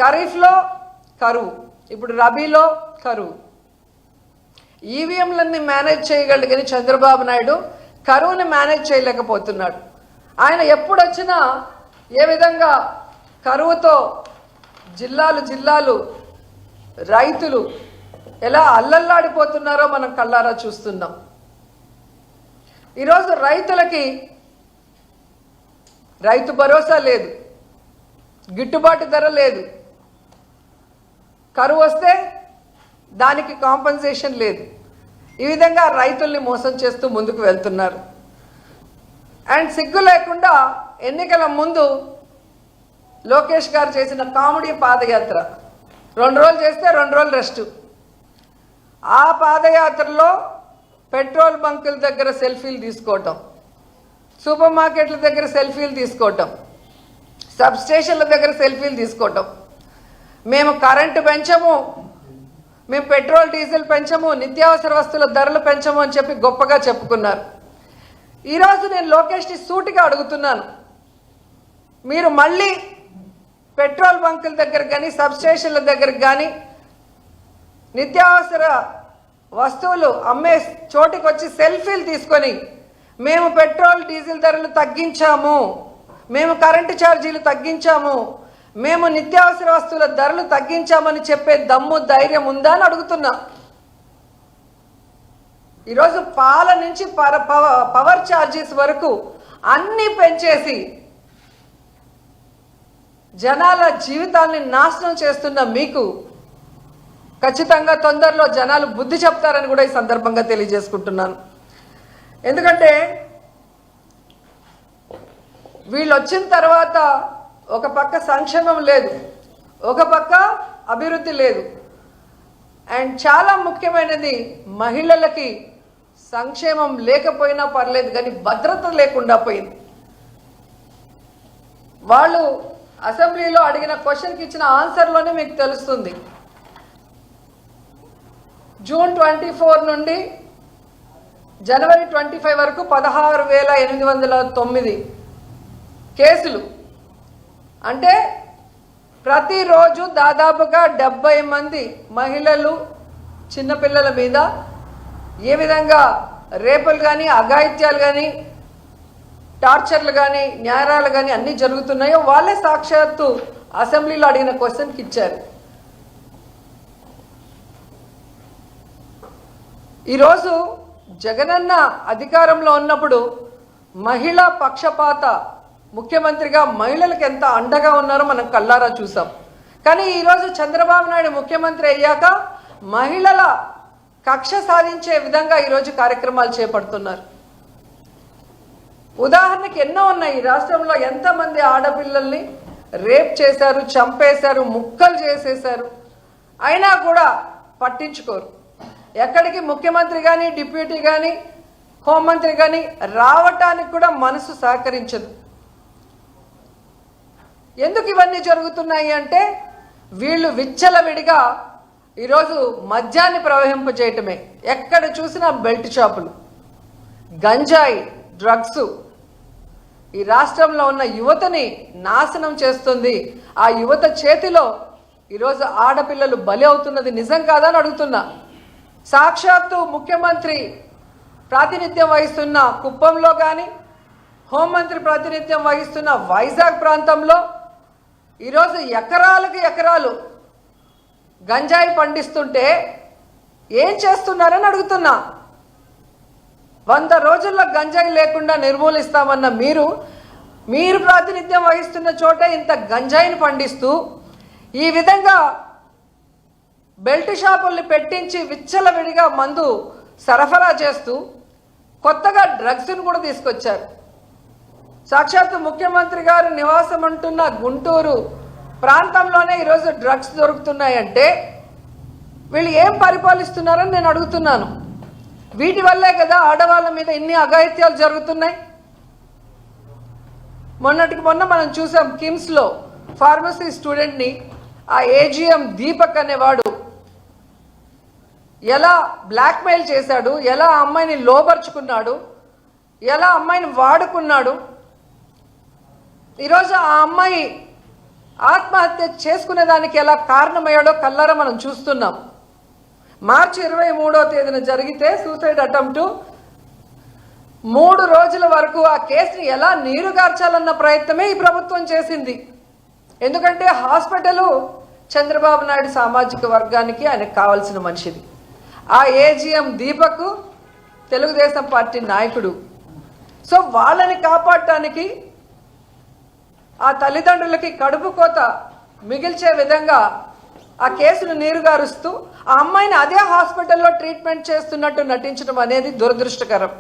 ఖరీఫ్లో కరువు, ఇప్పుడు రబీలో కరువు. ఈవీఎంలన్నీ మేనేజ్ చేయగలడు కానీ చంద్రబాబు నాయుడు కరువుని మేనేజ్ చేయలేకపోతున్నాడు. ఆయన ఎప్పుడు వచ్చినా ఏ విధంగా కరువుతో జిల్లాలు రైతులు ఎలా అల్లల్లాడిపోతున్నారో మనం కళ్ళారా చూస్తున్నాం. ఈరోజు రైతులకి రైతు భరోసా లేదు, గిట్టుబాటు ధర లేదు, కరువు వస్తే దానికి కాంపెన్సేషన్ లేదు. ఈ విధంగా రైతుల్ని మోసం చేస్తూ ముందుకు వెళ్తున్నారు. అండ్ సిగ్గు లేకుండా ఎన్నికల ముందు లోకేష్ గారు చేసిన కామెడీ పాదయాత్ర 2 రోజులు చేస్తే 2 రోజులు రెస్ట్. ఆ పాదయాత్రలో పెట్రోల్ బంకుల దగ్గర సెల్ఫీలు తీసుకోవటం, సూపర్ మార్కెట్ల దగ్గర సెల్ఫీలు తీసుకోవటం, సబ్ స్టేషన్ల దగ్గర సెల్ఫీలు తీసుకోవటం, మేము కరెంటు పెంచము, మేము పెట్రోల్ డీజిల్ పెంచము, నిత్యావసర వస్తువుల ధరలు పెంచము అని చెప్పి గొప్పగా చెప్పుకున్నారు. ఈరోజు నేను లోకేష్ని సూటిగా అడుగుతున్నాను, మీరు మళ్ళీ పెట్రోల్ బంకుల దగ్గర కానీ సబ్ స్టేషన్ల దగ్గర కానీ నిత్యావసర వస్తువులు అమ్మే చోటికి వచ్చి సెల్ఫీలు తీసుకొని మేము పెట్రోల్ డీజిల్ ధరలు తగ్గించాము, మేము కరెంటు ఛార్జీలు తగ్గించాము, మేము నిత్యావసర వస్తువుల ధరలు తగ్గించామని చెప్పే దమ్ము ధైర్యం ఉందా అని అడుగుతున్నా. ఈరోజు పాల నుంచి పవర్ ఛార్జెస్ వరకు అన్నీ పెంచేసి జనాల జీవితాల్ని నాశనం చేస్తున్న మీకు ఖచ్చితంగా తొందరలో జనాలు బుద్ధి చెప్తారని కూడా ఈ సందర్భంగా తెలియజేసుకుంటున్నాను. ఎందుకంటే వీళ్ళు వచ్చిన తర్వాత ఒక పక్క సంక్షేమం లేదు, ఒక పక్క అభివృద్ధి లేదు. అండ్ చాలా ముఖ్యమైనది, మహిళలకి సంక్షేమం లేకపోయినా పర్లేదు కానీ భద్రత లేకుండా పోయింది. వాళ్ళు అసెంబ్లీలో అడిగిన క్వశ్చన్కి ఇచ్చిన ఆన్సర్లోనే మీకు తెలుస్తుంది. జూన్ 24 నుండి జనవరి 25 వరకు 16,809 కేసులు. అంటే ప్రతిరోజు దాదాపుగా 70 మంది మహిళలు చిన్నపిల్లల మీద ఏ విధంగా రేపులు కానీ అఘాయిత్యాలు కానీ టార్చర్లు కానీ న్యాయాలు కానీ అన్నీ జరుగుతున్నాయో వాళ్ళే సాక్షాత్తు అసెంబ్లీలో అడిగిన క్వశ్చన్కి ఇచ్చారు. ఈరోజు జగనన్న అధికారంలో ఉన్నప్పుడు మహిళా పక్షపాత ముఖ్యమంత్రిగా మహిళలకు ఎంత అండగా ఉన్నారో మనం కళ్ళారా చూసాం. కానీ ఈరోజు చంద్రబాబు నాయుడు ముఖ్యమంత్రి అయ్యాక మహిళల కక్ష సాధించే విధంగా ఈరోజు కార్యక్రమాలు చేపడుతున్నారు. ఉదాహరణకి ఎన్నో ఉన్నాయి. ఈ రాష్ట్రంలో ఎంతమంది ఆడపిల్లల్ని రేప్ చేశారు, చంపేశారు, ముక్కలు చేసేశారు, అయినా కూడా పట్టించుకోరు. ఎక్కడికి ముఖ్యమంత్రి కానీ డిప్యూటీ కానీ హోంమంత్రి కానీ రావటానికి కూడా మనసు సహకరించదు. ఎందుకు ఇవన్నీ జరుగుతున్నాయి అంటే వీళ్ళు విచ్చలవిడిగా ఈరోజు మద్యాన్ని ప్రవహింపజేయటమే. ఎక్కడ చూసినా బెల్ట్ షాపులు, గంజాయి, డ్రగ్స్ ఈ రాష్ట్రంలో ఉన్న యువతని నాశనం చేస్తుంది. ఆ యువత చేతిలో ఈరోజు ఆడపిల్లలు బలి అవుతున్నది నిజం కాదని అడుగుతున్నా. సాక్షాత్తు ముఖ్యమంత్రి ప్రాతినిధ్యం వహిస్తున్న కుప్పంలో కానీ హోంమంత్రి ప్రాతినిధ్యం వహిస్తున్న వైజాగ్ ప్రాంతంలో ఈరోజు ఎకరాలకు ఎకరాలు గంజాయి పండిస్తుంటే ఏం చేస్తున్నారని అడుగుతున్నా. 100 రోజుల్లో గంజాయి లేకుండా నిర్మూలిస్తామన్న మీరు ప్రాతినిధ్యం వహిస్తున్న చోట ఇంత గంజాయిని పండిస్తూ ఈ విధంగా బెల్ట్ షాపుల్ని పెట్టించి విచ్చలవిడిగా మందు సరఫరా చేస్తూ కొత్తగా డ్రగ్స్ను కూడా తీసుకొచ్చారు. సాక్షాత్తు ముఖ్యమంత్రి గారు నివాసం అంటున్న గుంటూరు ప్రాంతంలోనే ఈరోజు డ్రగ్స్ దొరుకుతున్నాయంటే వీళ్ళు ఏం పరిపాలిస్తున్నారని నేను అడుగుతున్నాను. వీటి వల్లే కదా ఆడవాళ్ళ మీద ఇన్ని అఘాయిత్యాలు జరుగుతున్నాయి. మొన్నటికి మొన్న మనం చూసాం కిమ్స్లో ఫార్మసీ స్టూడెంట్ని ఆ ఏజీఎం దీపక్ అనేవాడు ఎలా బ్లాక్మెయిల్ చేశాడు, ఎలా అమ్మాయిని లోబర్చుకున్నాడు, ఎలా అమ్మాయిని వాడుకున్నాడు. ఈరోజు ఆ అమ్మాయి ఆత్మహత్య చేసుకునే దానికి ఎలా కారణమయ్యాడో కల్లారా మనం చూస్తున్నాం. మార్చి 23వ తేదీన జరిగితే సూసైడ్ అటెంప్ట్ 3 రోజుల వరకు ఆ కేసుని ఎలా నీరుగార్చాలన్న ప్రయత్నమే ఈ ప్రభుత్వం చేసింది. ఎందుకంటే హాస్పిటల్ చంద్రబాబు నాయుడు సామాజిక వర్గానికి ఆయనకు కావాల్సిన మనిషిది. ఆ ఏజీఎం దీపక్ తెలుగుదేశం పార్టీ నాయకుడు. సో వాళ్ళని కాపాడటానికి ఆ తల్లిదండ్రులకి కడుపు కోత మిగిల్చే విధంగా ఆ కేసును నీరుగారుస్తూ ఆ అమ్మాయిని అదే హాస్పిటల్లో ట్రీట్మెంట్ చేస్తున్నట్టు నటించడం అనేది దురదృష్టకరం.